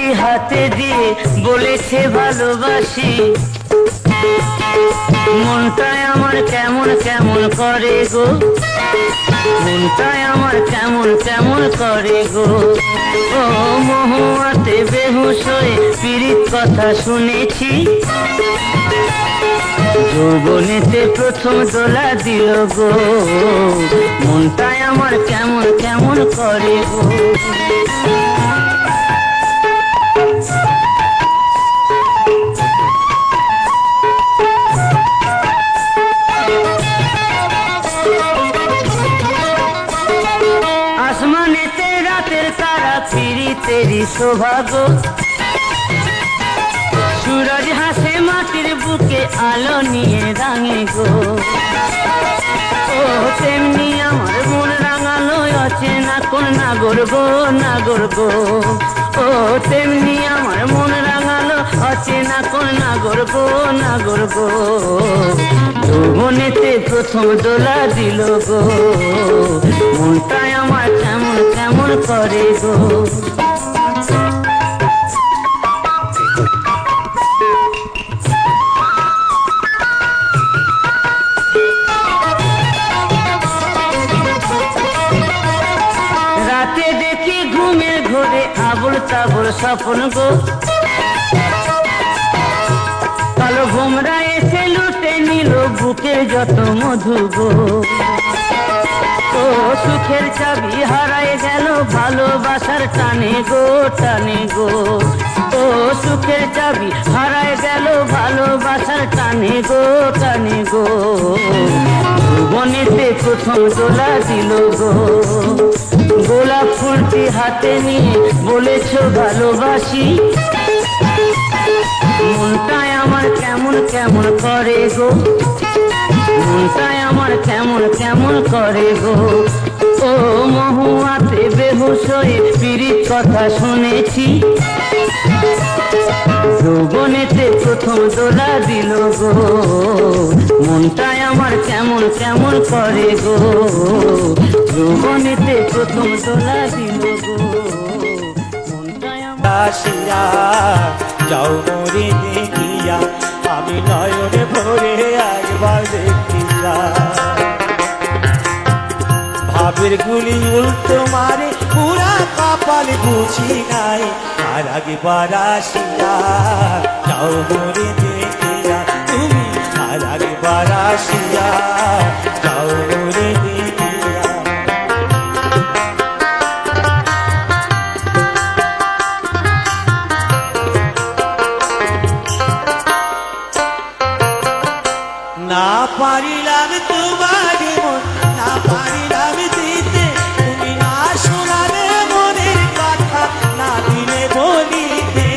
ফুলটি হাতে দিয়ে বলেছে ভালোবাসি, মনটায় আমার কেমন কেমন করে গো, মনটায় আমার কেমন কেমন করে গো। ও মহুয়াতে বেহুশ হয়ে পীড়িত কথা শুনেছি, যৌবনেতে প্রথম দোলা দিল গো, মনটায় আমার কেমন কেমন করে গো। আসমানেতে রাতের তারা পীড়িতেরই সৌভাগ্য, सूरज हासे माटिर बुके आलो निये रांगे गो। ओ तेमनी आमार मन रांगालो अचेना कोन नागर गो नागर गो। ओ तेमनी आमार मन रांगालो अचेना कोन नागर गो नागर गो। যৌবনেতে প্রথম দোলা দিল গো, মনটাই আমার কেমন কেমন করে গো। রাতে দেখি ঘুমের ঘোরে আবল তাবল স্বপ্ন গো, কালো ভোমরা এসে লুটে নিল বুকের যত মধু গো। ও সুখের চাবি হারায় গেল ভালোবাসার টানে গো টানে গো। ও সুখের চাবি হারায় গেল ভালোবাসার টানে গো টানে গো। বনেতে প্রথম দোলা দিল গো, গোলাপ ফুলটি হাতে নিয়ে বলেছ ভালোবাসি, মনটাই আমার কেমন কেমন করে গো, মনটাই আমার কেমন কেমন করে গো। ও মহুয়াতে বেহুশ হয়ে পীড়িত কথা শুনেছি, যৌবনেতে প্রথম দোলা দিল গো, মনটাই আমার কেমন কেমন করে গো। যৌবনেতে প্রথম দোলা দিল গো, মনটাই আমার। যাও মরে দেখিয়া আমি নয়নে ভরে একবার দেখি ভাবের গুলি উল্টো মারে পুরা কপাল বুঝি নাই আর একবার আসিয়া যাও মরে দেখিয়া তুমি আর একবার আসিয়া যাও মরে দেখিয়া। না পারিলাম তোমার মন না পারিলাম দিতে, তুমি না শোনালে মনের কথা না দিলে বলিতে।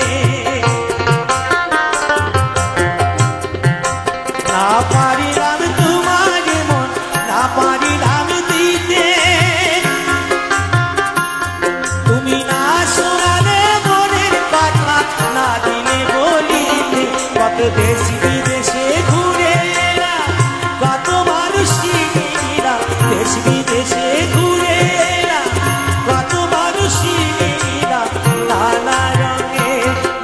না পারিলাম তোমার মন না পারিলাম দিতে, তুমি না শোনালে মনের কথা না দিলে বলিতে। কত দেশ বিদেশে ঘুরে কত মানুষ চিনিরা, দেশ বিদেশে ঘুরে কত মানুষ চিনিরা, নানা রঙে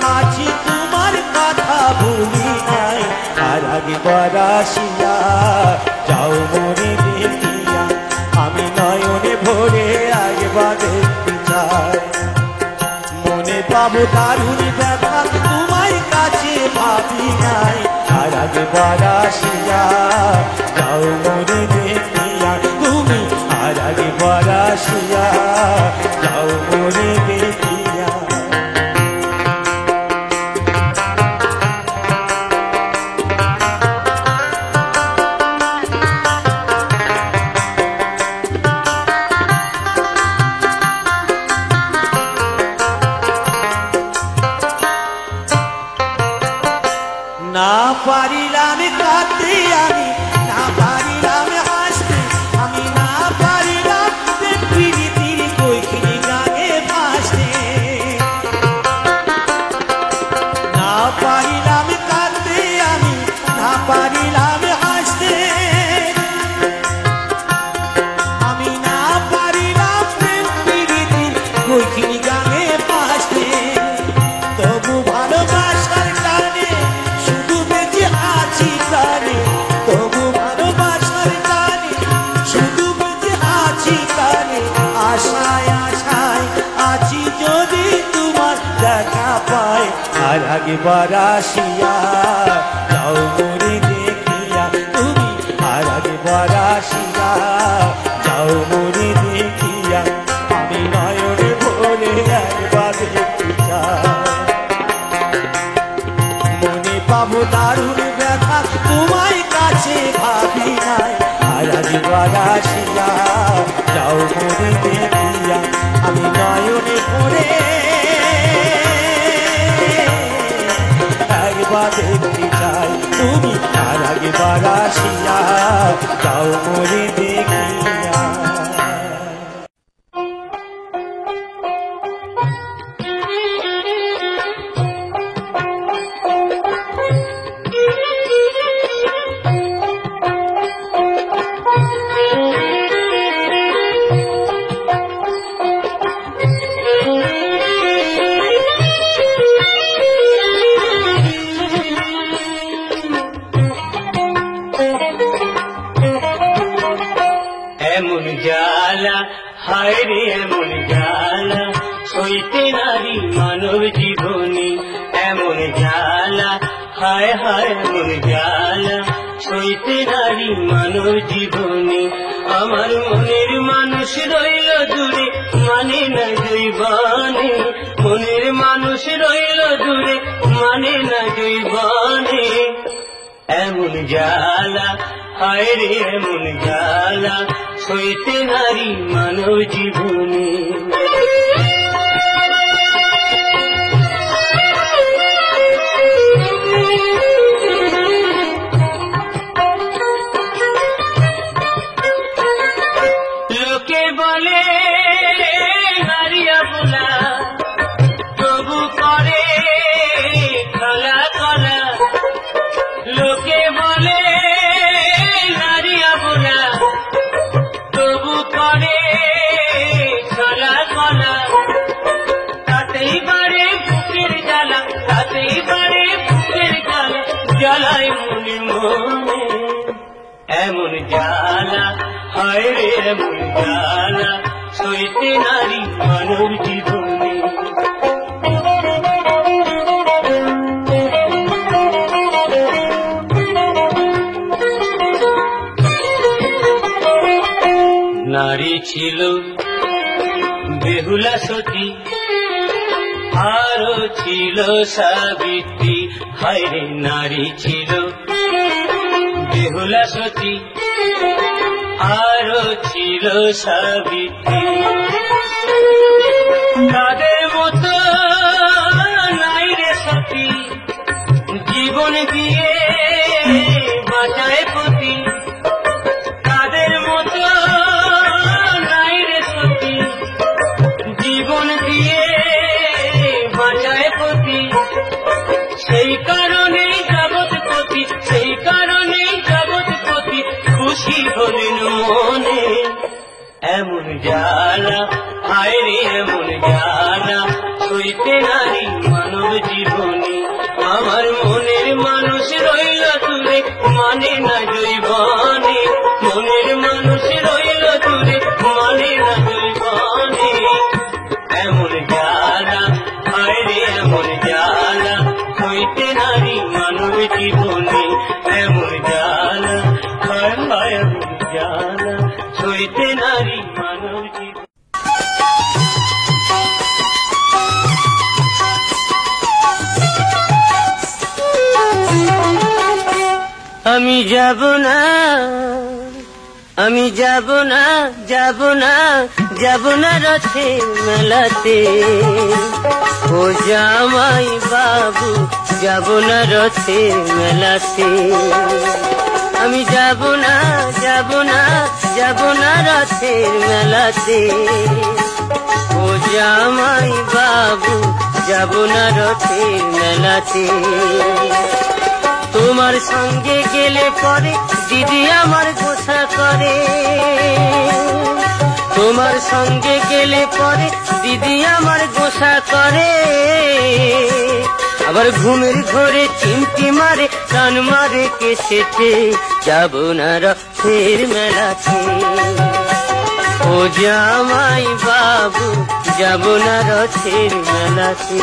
মাঝি তোমার কথা ভুলি নাই আর একবার আসিয়া যাও মনে দেখিয়া আমি নয়নে ভরে একবার দেখতে চাই। মনে পাবো দারুণ ব্যথা তোমার কাছে ভাবি নাই আর একবার আসিয়া যাও মনে দেখিয়া তুমি আর একবার আসিয়া যাও মনে দেখিয়া। না পারিলাম কাঁদতে আমি না পারিলাম হাসতে, আমি না পারিলাম প্রীতির কইখিনি গানে ভাসতে। না পারিলাম কাঁদতে আমি না পারিলাম হাসতে, আমি না পারিলাম প্রীতির কইখিনি গানে ভাসতে। আর একবার আসিয়া যাও মোরে দেখিয়া তুমি আর একবার আসিয়া যাও মোরে দেখিয়া আমি নয়নে ভরে একবার দেখতে চাই মনে পাবো দারুণ ব্যথা তোমায় কাছে ভাবি নাই আর একবার আসিয়া যাও মোরে দেখিয়া আমি নয়নে ভরে একবার দেখতে চাই তুমি আর একবার আসিয়া যাও মোরে দেখিয়া এমন জ্বালা হায় রে এমন জ্বালা সইতে নারী মানব জীবনী এমন জ্বালা হায় হায় এমন জ্বালা সইতে নারী মানব জীবনী আমার মনের মানুষ রইল দূরে মানে না জৈবানে মনের মানুষ রইল দূরে মানে না জৈবানে এমন জ্বালা হায় রে এমন জ্বালা সইতে নারী মানব জীবনী লোকে বলে নারী অবলা তবু করে খলা খলা লোকে বলে নারী অবলা তবু করে খলা খলা তাতেই বারে বুকের জ্বালা তাতেই বারে বুকের জ্বালা জ্বালায় মনে মনে এমন জ্বালা হায় রে এমন জ্বালা সইতে নারী মানব জীবনী নারী ছিল বেহুলা সতী আরো ছিল সাবিত্রী হায় রে নারী ছিল বেহুলা সতী আরো ছিল সাবিত্রী তাদের মতো নাই রে সতী জীবন দিয়ে বাঁচায় পতি তাদের মতো নাই রে সতী জীবন দিয়ে বাঁচায় পতি সেই কারণেই জগৎপতি সেই কারণেই জগৎপতি খুশি হলেন মনে এমন জ্বালা হায় রে এমন জ্বালা সইতে নারী মানব জীবনী আমার মনের মানুষ রইল দূরে মানে না জৈবনে মনের মানুষ রইল দূরে মানে না জৈবনে এমন জ্বালা হায় রে এমন জ্বালা সইতে নারী মানব জীবনী এমন জ্বালা হায় হায় এমন জ্বালা সইতে নারী মানব জীবনী আমি যাব না আমি যাব না যাব না যাব না রথের মেলাতে ও জামাই বাবু যাব না রথের মেলাতে আমি যাব না যাব না যাব না রথের মেলাতে ও জামাই বাবু যাব না রথের মেলাতে তোমার সঙ্গে গেলে পরে দিদি আমার গোসা করে তোমার সঙ্গে গেলে পরে দিদি আমার গোসা করে আবার ঘুমের ঘরে চিমটি মারে কান মারে কেসেতে যাব না রথের মেলাতে ও জামাই বাবু যাব না রথের মেলাতে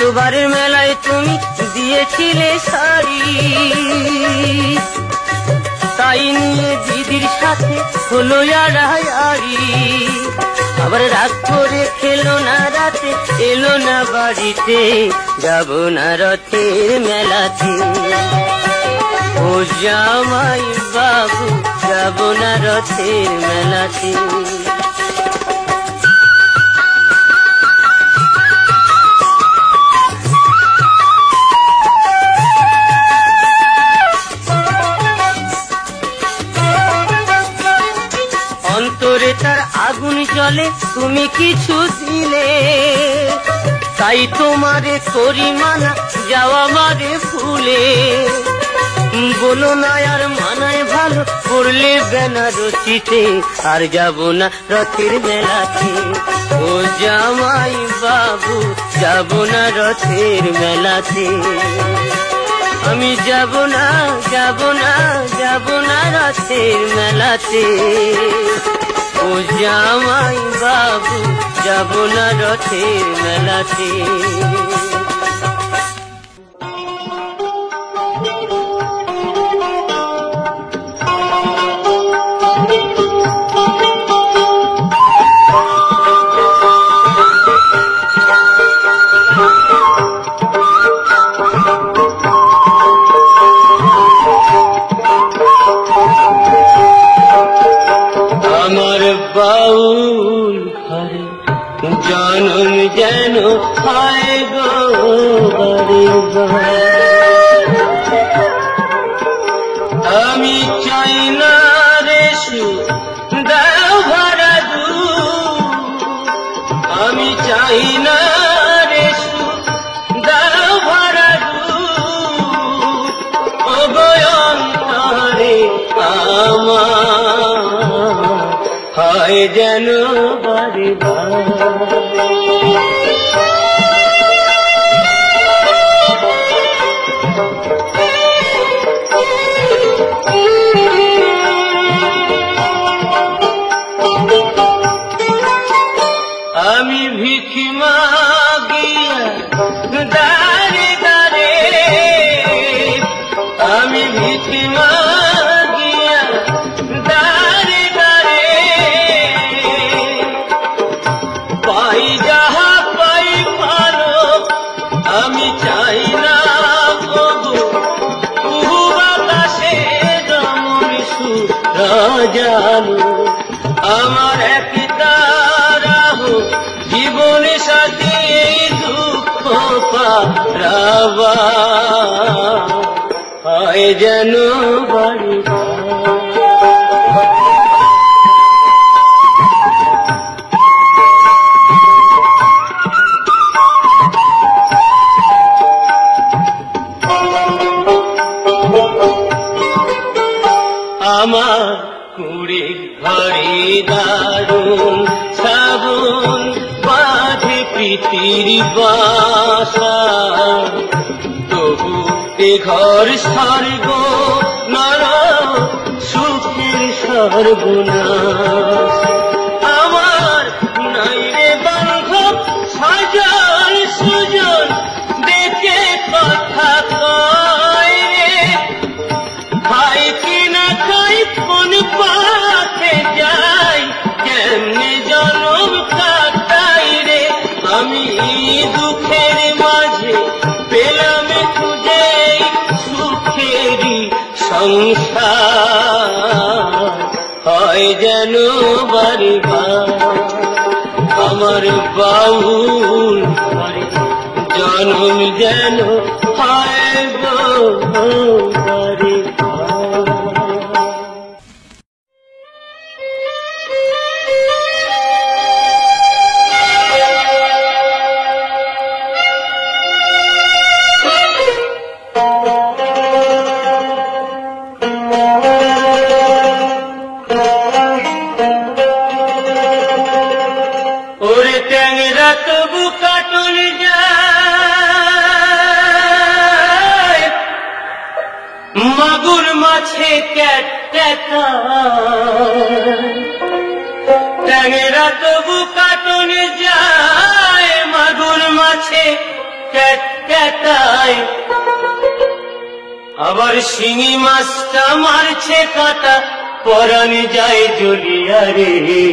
গতবারের মেলায় তুমি দিয়েছিলে শাড়ি, তাই নিয়ে দিদির সাথে হলো আড়াআড়ি। আবার রাগ করে খেলো না রাতে, এলো না বাড়িতে, যাব না রথের মেলাতে। ও জামাই বাবু, যাব না রথের মেলাতে। অন্তরে তার আগুন জ্বলে, তুমি কিছু দিলে, তাই তোমারে করি মানা, যাওয়া মারে ভুলে। বলো না আর মানায় ভালো, পড়লে বেনারসিতে, আর যাব না রথের মেলাতে। ও জামাই বাবু, যাব না রথের মেলাতে। আমি যাব না, যাব না, যাব না রথের মেলাতে। ও জামাই বাবু, যাব না রথের মেলাতে। আমার বাউল ঘরে জনম যেন হয় গো বারে বারে। আমি চাই না রে দাও ভরা দু, আমি চাই না রে দাও ভরা দু। অবয়ন্তরে আমার হয় যেন বারে বারে। আমি ভিখি মাগিয়া দারে দারে, আমি ভিখি মাগিয়া দারে দারে, পাই যাহা পাই ভালো, আমি চাই না প্রভু বাতাসে রমণ সুরাজানু। আমার এক তারাহ জীবনে সাথী দুঃখ পারাবা, হয় যেন বাড়ি আমার কুড়ি ঘরে দারুণ শ্রাবণ বাঁধে প্রীতির বাসা, তবু এ ঘর স্বর্গ নর সুখের সর্বনাশ। আমার নাই রে বান্ধব সাজার সুজন, দেখে কথা কয় রে, খাই কিনা খাই কোন পথে যাই, কেমনে জনম কাটাই রে। আমি দুঃখের মাঝে পেলাম খুঁজে সুখেরই সংসার, হয় যেন বারে বারে। আমার বাউল ঘরে জনম যেন হয় গো বারে বারে। ওরে ট্যাংরা তবু কাটুন যায়, মাগুর মাছে ক্যাটক্যাটা। ট্যাংরা তবু কাটুন যায়, মাগুর মাছে ক্যাটক্যাটায়, আবার শিঙি মাছটা মারছে কাটা, পরাণ যায় জ্বলিয়া রে।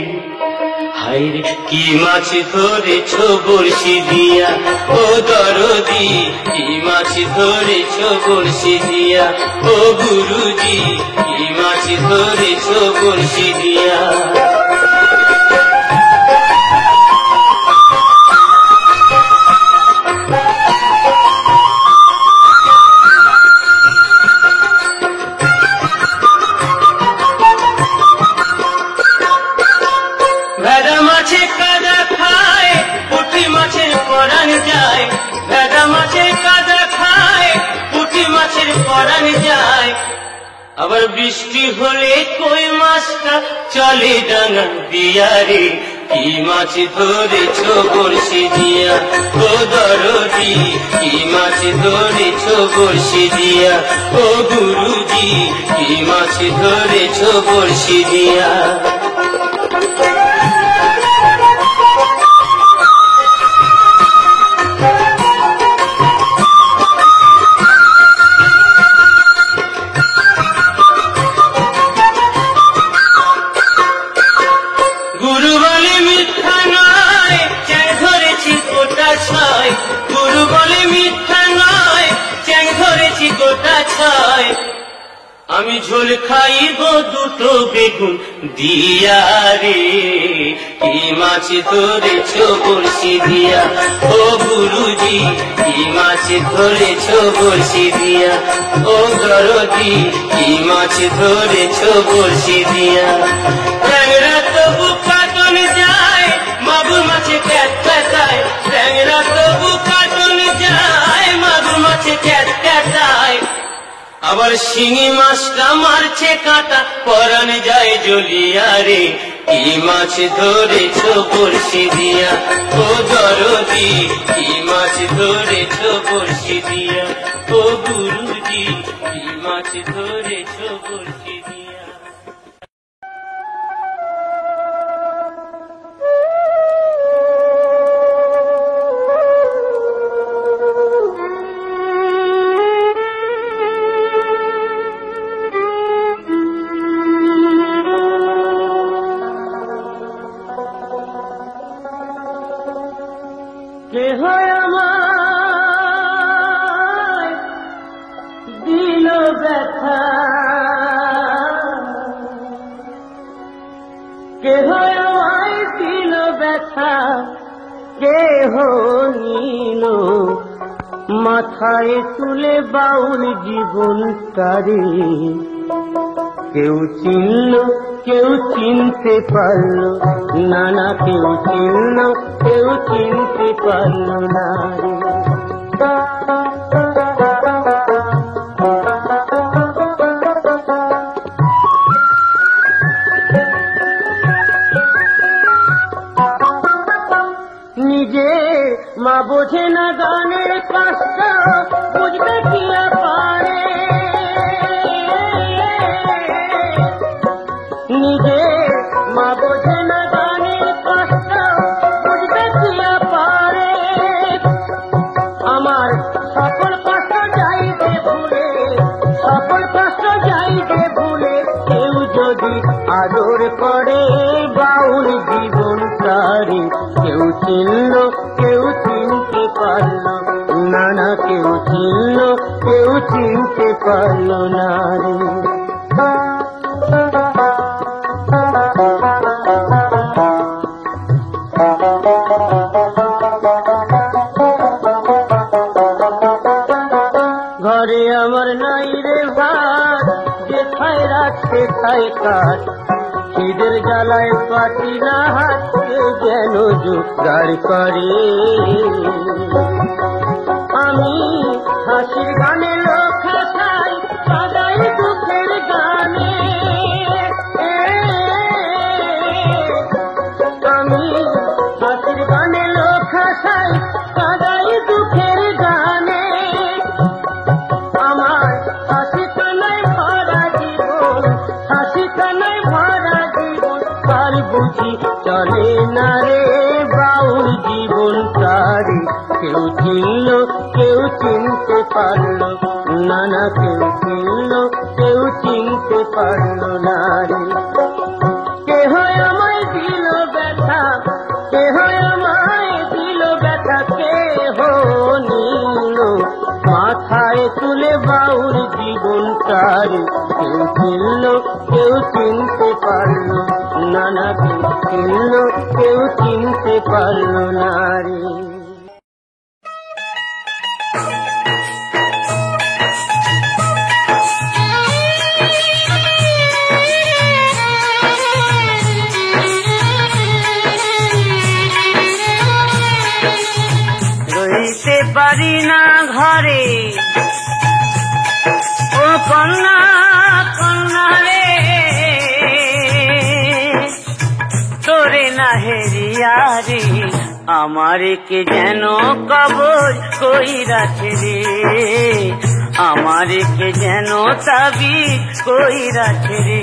হায়রে কি মাছ ধরেছ বড়শি দিয়া, ও দরদি কি মাছ ধরেছ বড়শি দিয়া, ও গুরুজি কি মাছ ধরেছ বড়শি দিয়া। ভেড়া মাছে কাদা খায়, পুঁটি মাছের পরাণ যায়, ভেড়া মাছে কাদা খায়, পুঁটি মাছের পরাণ যায়। আবার বৃষ্টি হলে কই মাছটা চলে ডাঙা দিয়া রে। কি মাছ ধরেছ বড়শি দিয়া, ও দরদি কি মাছ ধরেছ বড়শি দিয়া, ও গুরুজি কি মাছ ধরেছ বড়শি দিয়া। গুরু বলে মিথ্যা নয়, চ্যাং ধরেছি গোটা ছয়, গুরু বলে মিথ্যা নয়, চ্যাং ধরেছি গোটা ছয়। আমি ঝোল খাইব দুটো বেগুন দিয়া রে। কি মাছ ধরেছ বড়শি দিয়া, ও গুরুজি কি মাছ ধরেছ বড়শি দিয়া, ও দরদি কি মাছ ধরেছ বড়শি দিয়া। ট্যাংরা তবু কাটন যায়, মাগুর মাছে ক্যাটক্যাটায়, ট্যাংরা তবু কাটন যায়, মাগুর মাছে ক্যাটক্যাটায়। আবার শিঙি মাছটা মারছে কাটা, পরাণ যায় জ্বলিয়া রে। কি মাছ ধরেছ বড়শি দিয়া, ও দরদি কি মাছ ধরেছ বড়শি দিয়া, ও গুরুজি কি মাছ ধরেছ বড়শি দিয়া। কেহ আমায় দিল ব্যথা, কেহ আমায় দিল ব্যথা, কেহ নিল মাথায় তুলে বাউল জীবন তারে। কেউ চিনল কেউ চিনতে পারল না, না কেউ চিনল কেউ চিনতে পারল না রে। নিজে মা বোঝে না গানের কষ্ট, বুঝবে কি পারে। নিজে মা বোঝে না গানের কষ্ট, বুঝবে কি পারে। আমার সকল কষ্ট যাইবে ভুলে, সকল কষ্ট যাইবে ভুলে, কেউ যদি আদর করে বাউল জীবন তারে। কেউ চিনল কেউ চিনতে পারল না, না কেউ চিনল কেউ চিনতে পারল না রে। ঘরে আমার নাই রে ভাত, যেথায় রাখতে খাই কাঠ, খিদের জ্বালায় পাটি না হাতে যেন জোগাড় করে। আমি হাসির গানে লোক হাসাই, কাদাই দুঃখের গানে। আমি হাসির গানে লোক হাসাই, কাদাই দুঃখের গানে। আমার হাসি কানায় ভরা জীবন, হাসি কানায় ভরা জীবন, আর বুঝি চলে না রে বাউল জীবন তারে। কেউ চিনল কেউ চিনতে পারলো না, না কেউ চিনল কেউ চিনতে পারলো না রে। কেহ আমায় দিল ব্যথা, কেহ আমায় দিল ব্যথা, কেহ নিল মাথায় তুলে বাউর জীবনটারে। কেউ চিনল কেউ চিনতে পারলো না, না কেউ চিনল কেউ চিনতে পারলো না রে। রইতে পারি না ঘরে ও কন্যা, কন্যা রে, তোরে না হেরিয়া রে আমার কে যেন কবর কইরাছে রে, আমার কে যেন তাবিজ কইরাছে রে।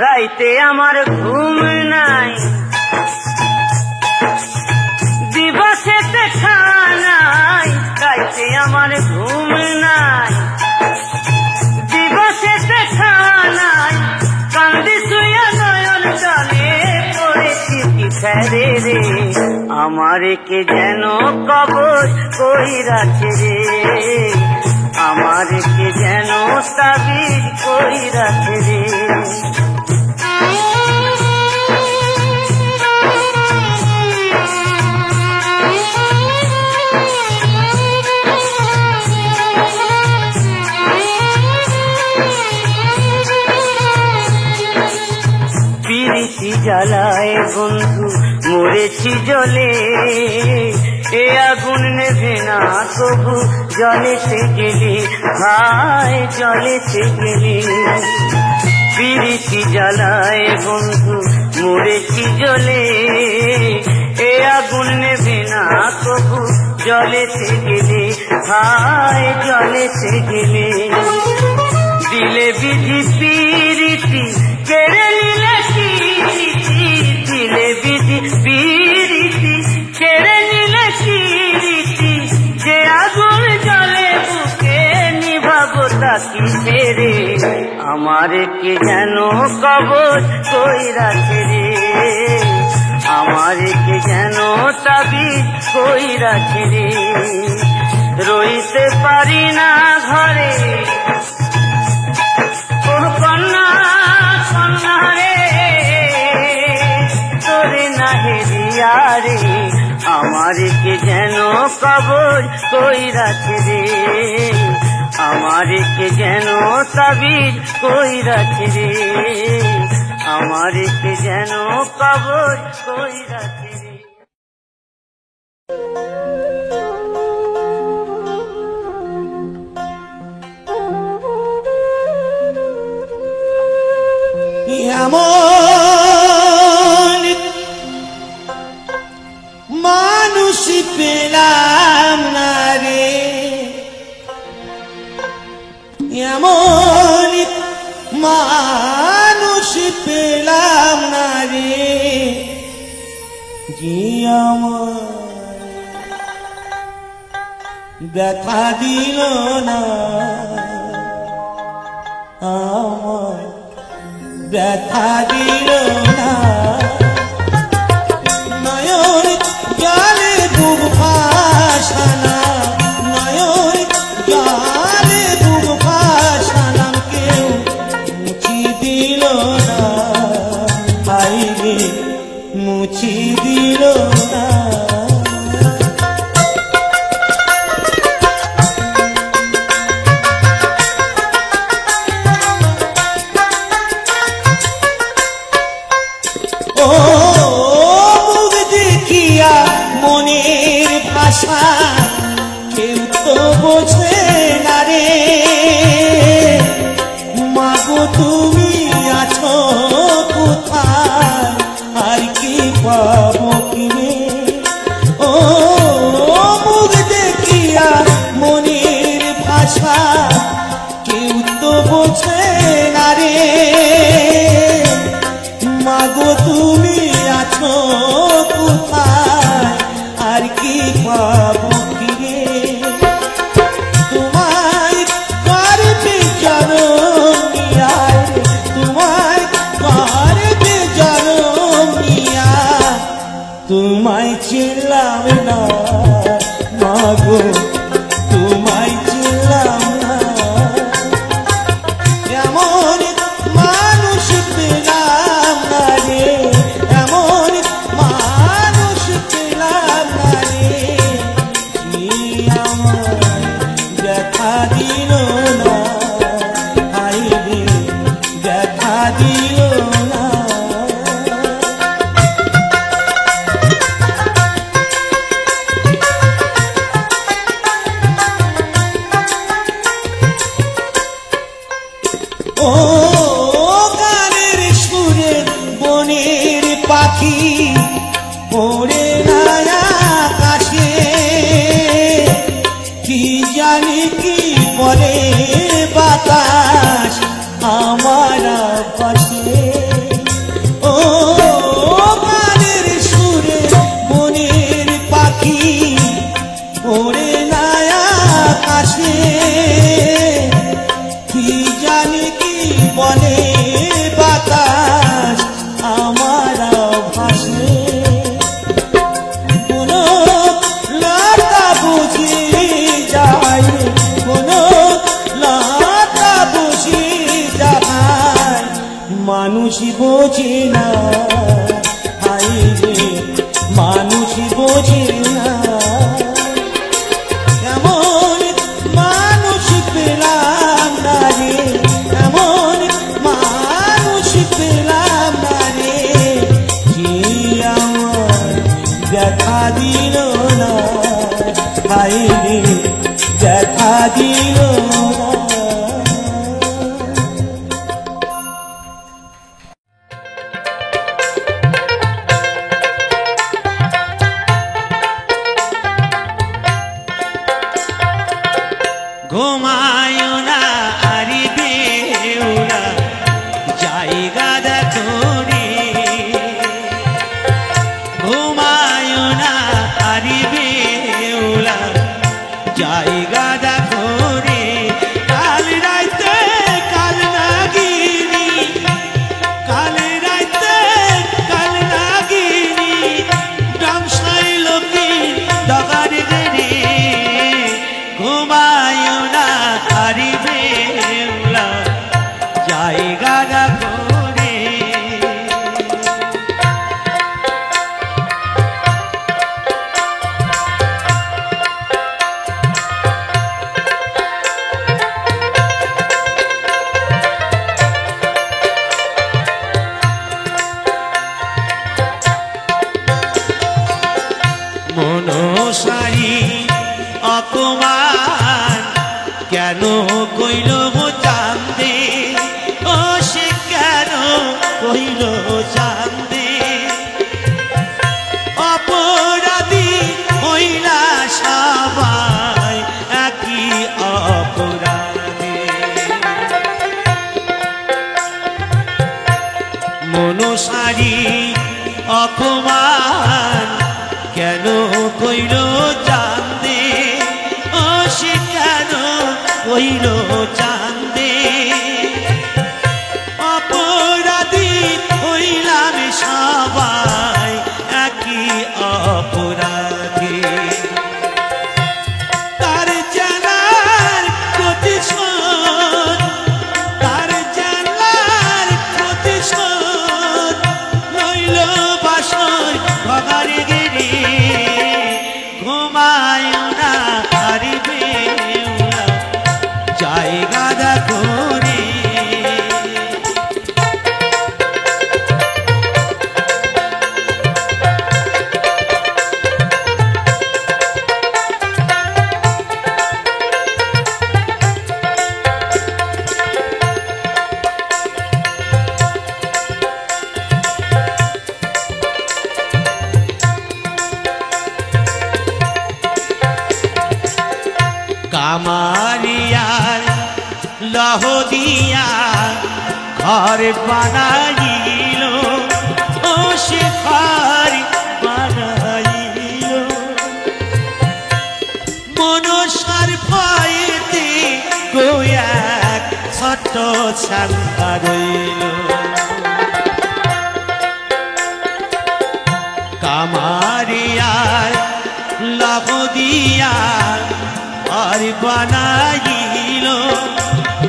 রাইতে আমার ঘুম নাই, দিবসেতে খানাই, রাইতে আমার ঘুম নাই, দিবসেতে খানাই, কান্দি শুয়া নয়ন জলে পড়েছি পিছারে রে, আমার কে যেন কবর কইরাছে রে, আমার কে যেন তাবিজ কইরাছে রে। পিরিতি জ্বালায় বন্ধু মরেছি জলে, এ আগুন নেভে না তবু জলেতে গেলে, হায় জলেতে গেলে। পিরিতি জ্বালায় বন্ধু মরেছি জলে, এ আগুন নেভে না তবু জলেতে গেলে, হায় জলেতে গেলে। দিলে বিধি পিরিতি কেড়ে নিলে কিরিতি, দিলে বিধি পিরিতি কেড়ে নিলে কিরিতি, যে আগুন জলে বুকে নিভাবো তাকি ছেড়ে, আমার কে যেন কবর কইরাছে রে, আমার কে যেন তাবিজ কইরাছে রে। রইতে পারি না ঘরে ও কন্যা, কন্যা রে, তোরে না হেরিয়া রে আমার কে যেন কবর কইরাছে রে, আমার কে যেন তাবিজ কইরাছে রে, আমার কে যেন কবর কইরাছে রে। এমন মানুষ পেলাম না রে, এমন মানুষ পেলাম না রে, যে আমার ব্যথা দিল না, আমার ব্যথা দিল না। নয়ন জলে বুক ভাসানা, নয়ন জলে বুক ভাসানাম, কেউ মুছি দিল না, আইরে মুছি দিল না। মনের ভাষা কেউ তো বোঝে না রে, মাগো তুমি আছো কোথায়, আর কি পাবো কিনে, ও দেখা দিল না। ও গানের সুরে বনের পাখি ওরে না আকাশে, কি জানি কি বলে বাতাস আমার পাশে। ও গানের সুরে বনের পাখি ওরে না আকাশে, কি জানি কি বলে বাতাস আমার ভাসে। কোনো লতা বুঝি যায়, কোনো লতা বুঝি যায়, মানুষ বোঝে না, হাই রে মানুষ বোঝে না। এমন মানুষ পেলাম না রে, এমন মানুষ পেলাম না রে, যে আমার দেখা দিল না, হাই রে দেখা দিল না। ঘুমায় না আরি বেউলা জায়গা দেখো রে, ঘুমায় না আরি বেউলা জায়গা দেখো রে। কাল রাইতে কাল নাগিনি, কাল রাইতে কাল নাগিনি, ডামসাই লোকি ডগার রে, ঘুমায় না আরি বেউলা জায়গা দেখো রে। মনসারি অপমান কেন কইল চান্দে, ও সে কেন কইল চান্দে, অপরাধী হইলা সবাই একই অপরাধী। মনসারি অপমান কেন কইল চান্দে, ও সে কেন কইল চান্দে, অপরাধী হইলাম সবাই একই অপরাধী। তার জানার প্রতিশোধ, তার জানার প্রতিশোধ লইল বাসর ভগার গিরি, ঘুমায় না আরি বেউলা জায়গা দেখো রে। কামারিয়ার লহ দিয়া ঘর বানাইল, ও সে ঘর বানাইল, মনসার ভয়েতে গোয়াক ছোট ছাঙ্গা রইল। কামারিয়ার লহ দিয়া আর বানাইল,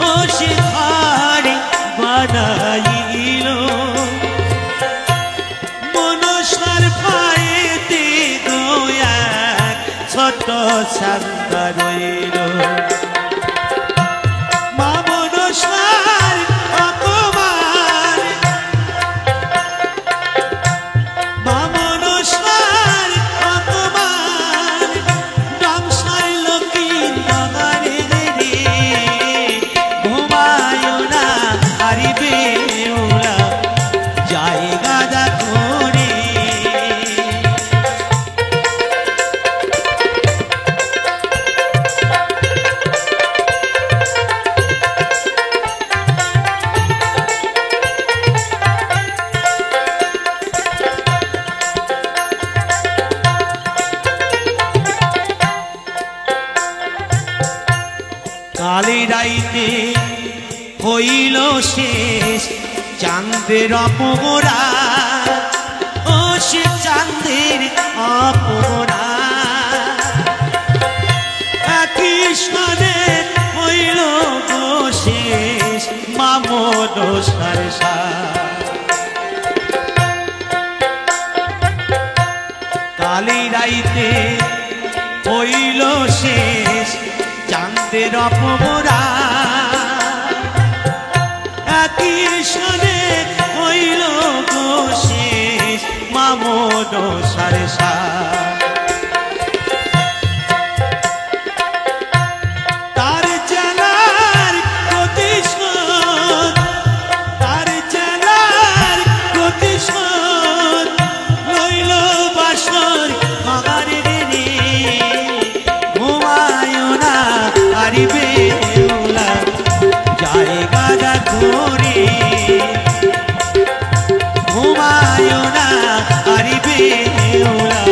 ও সে ঘর বানাইল, মনসার ভয়েতে গোয়াক ছোট ছাঙ্গা রইল। মা মনসার অপমান চাঁদের অপরা ও সে চাঁদের অপরা কৃষ্ণনে হইল গো শেষ মামদ সারসা কালী রাইতে হইল শেষ চাঁদের অপরা কৃষ্ণনে হইল গো শেষ মামদ সারসা তার জানার প্রতিশোধ তার জানার প্রতিশোধ লইল বাসর মগারে রে ঘুমায় না আরিবে ওলা জায়গা ঘুরে ঘুমায় না আরিবে ওলা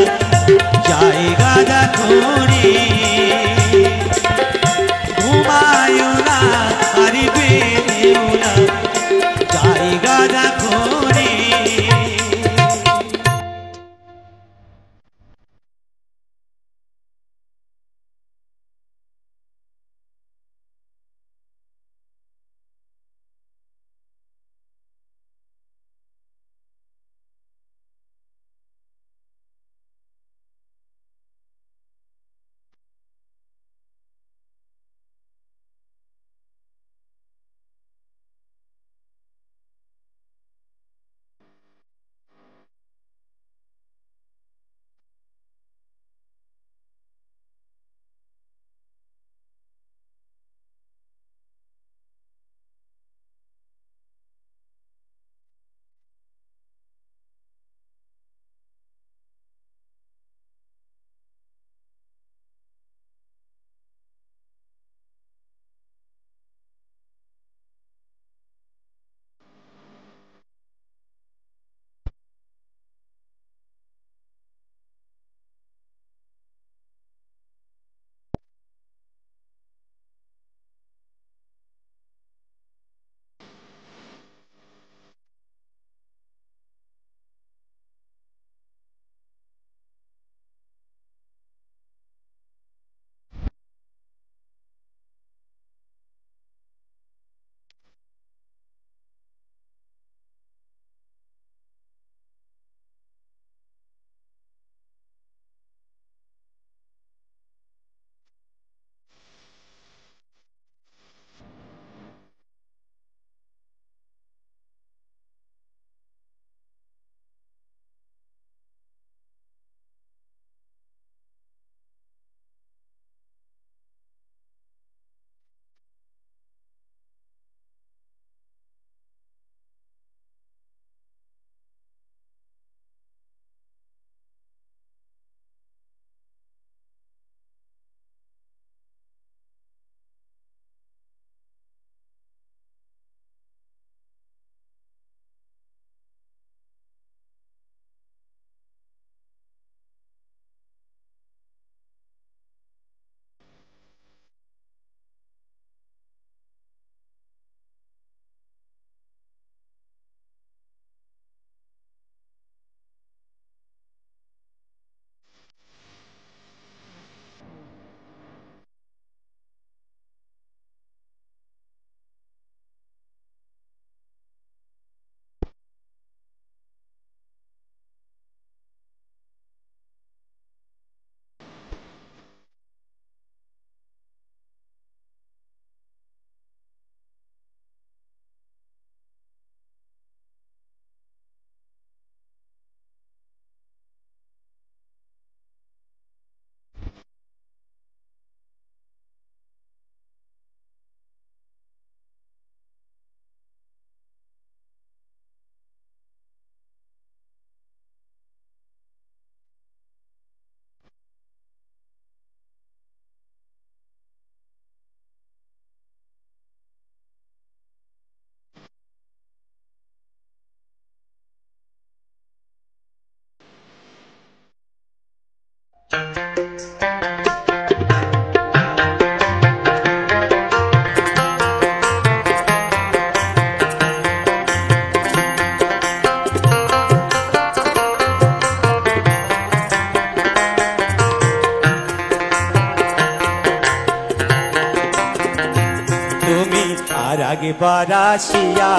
একবার আসিয়া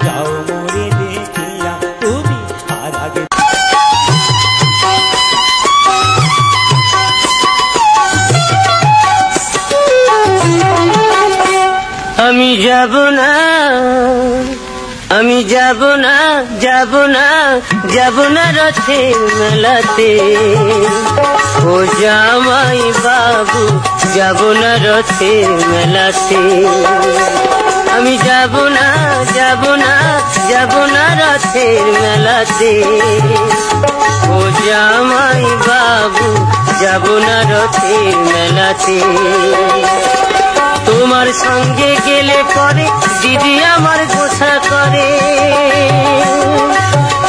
যাও মোরে দেখিয়া তুমি আর আগে আমি যাব না, আমি যাব না, যাব না, যাব না রথের মেলাতে। ও জামাই বাবু, যাব না রথের মেলাতে। আমি যাব না, যাব না, যাব না রথের মেলাতে। ও জামাই বাবু, যাব না রথের মেলাতে। তোমার সঙ্গে গেলে পরে দিদি আমার গোসা করে।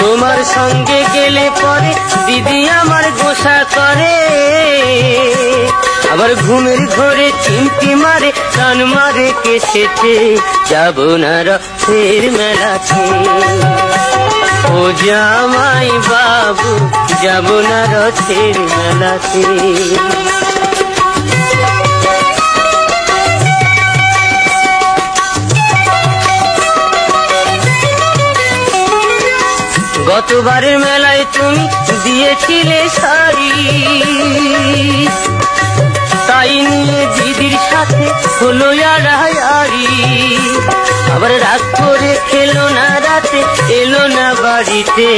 তোমার সঙ্গে গেলে পরে দিদি আমার গোসা করে। আবার ঘুমের ঘরে চিমটি মারে, টান মারে কেসেতে। যাব না রথের মেলাতে। ও জামাই বাবু, যাব না রথের মেলাতে। গতবারের মেলায় তুমি দিয়েছিলে শাড়ি, তাই নিয়ে দিদির সাথে হলো আড়াআড়ি। আবার রাগ করে খেলো না রাতে, এলো না বাড়িতে।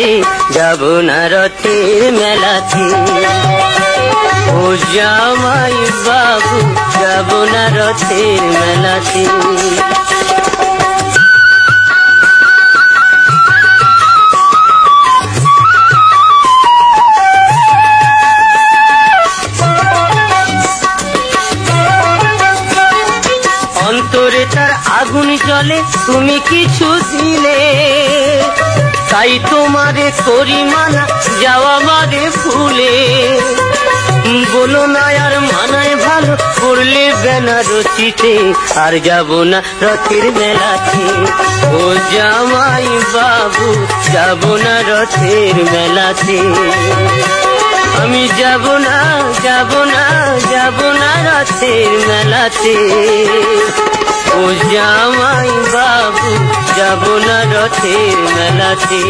যাব না রথের মেলাতে। ও জামাই বাবু, যাব না রথের মেলাতে। অন্তরে তার আগুন জ্বলে, তুমি কিছু দিলে। তাই তোমারে করি মানা, যাওয়া বাদে ফুলে। বলো না আর মানায় ভালো, করলে বেনারসিতে। আর যাব না রথের মেলাতে। ও জামাই বাবু, যাব না রথের মেলাতে। আমি যাব না, যাব না, যাব না রথের মেলাতে। ও জামাই বাবু, যাব না রথের মেলাতে।